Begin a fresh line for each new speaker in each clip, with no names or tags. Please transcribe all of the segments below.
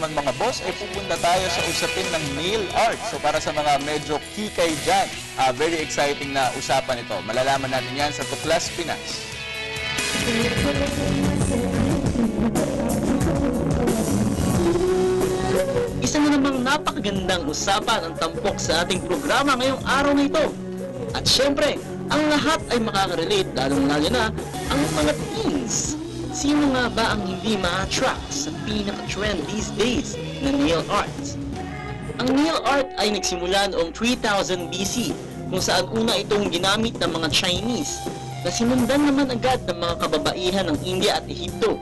naman mga boss, ay pupunta tayo sa usapin ng nail art. So para sa mga medyo kikay dyan, very exciting na usapan ito. Malalaman natin yan sa Tuklas Pinas.
Isa na namang napakagandang usapan ang tampok sa ating programa ngayong araw na ito. At syempre, ang lahat ay makaka-relate, lalong-lalo na ang mga teens. Sino nga ba ang hindi ma-attract sa pinaka-trend these days na nail art? Ang nail art ay nagsimula noong 3000 BC, kung saan una itong ginamit ng mga Chinese, na sinundan naman agad ng mga kababaihan ng India at Ehipto,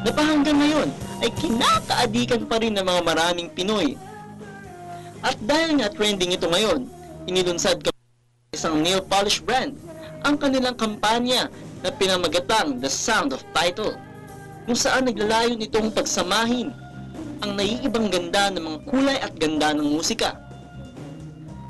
na hanggang ngayon ay kinakaadikan pa rin ng mga maraming Pinoy. At dahil nga trending ito ngayon, inilunsad ka isang nail polish brand ang kanilang kampanya na pinamagatang The Sound of Title, kung saan naglalayon itong pagsamahin ang naiibang ganda ng mga kulay at ganda ng musika.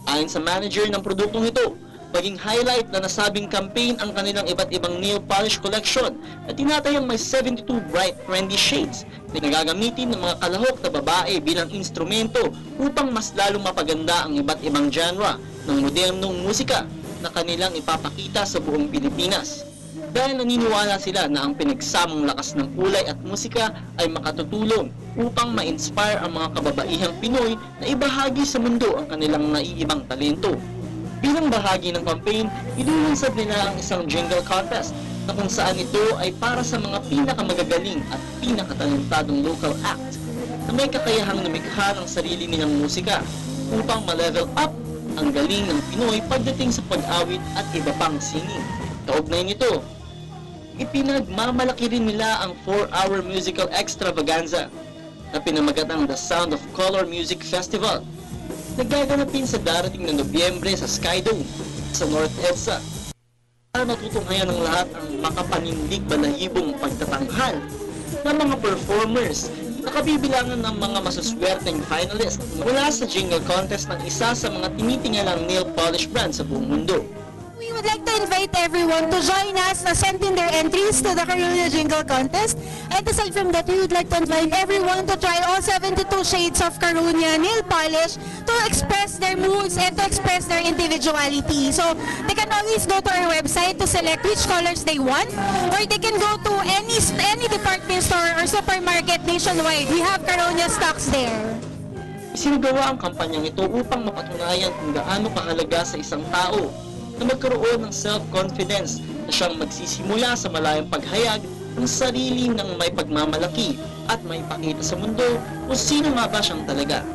Ayon sa manager ng produktong ito, maging highlight na nasabing campaign ang kanilang iba't ibang nail polish collection na tinatayang may 72 bright trendy shades na nagagamitin ng mga kalahok na babae bilang instrumento upang mas lalong mapaganda ang iba't ibang genre ng modernong musika na kanilang ipapakita sa buong Pilipinas. Dahil naniniwala sila na ang pinagsamang lakas ng kulay at musika ay makatutulong upang ma-inspire ang mga kababaihang Pinoy na ibahagi sa mundo ang kanilang naiibang talento. Bilang bahagi ng campaign, ilulunsad nila ang isang jingle contest na kung saan ito ay para sa mga pinakamagagaling at pinakatalentadong local act na may kakayahang lumikha ng sarili nilang musika upang ma-level up ang galing ng Pinoy pagdating sa pag-awit at iba pang singing. Kaugnay nito, ipinagmamalaki rin nila ang 4-hour musical extravaganza na pinamagatang The Sound of Color Music Festival na gaganapin sa darating na Nobyembre sa Skydome sa North EDSA. Para matutunghayan ng lahat ang makapanindig balahibong pagtatanghal ng mga performers na kabibilangan ng mga masuswerteng finalist mula sa jingle contest ng isa sa mga tinitingalang nail polish brand sa buong mundo.
We would like to invite everyone to join us na send in their entries to the Carulla Jingle Contest. And aside from that, we would like to invite everyone to try all 72 shades of Carulla nail polish to express their moods and to express their individuality. So they can always go to our website to select which colors they want, or they can go to any department store or supermarket nationwide. We have Carulla stocks there.
Isinagawa ang kampanyang ito upang mapatunayan kung gaano kahalaga sa isang tao na magkaroon ng self-confidence na siyang magsisimula sa malayang paghayag ng sarili ng may pagmamalaki at may pakita sa mundo kung sino nga ba siyang talaga.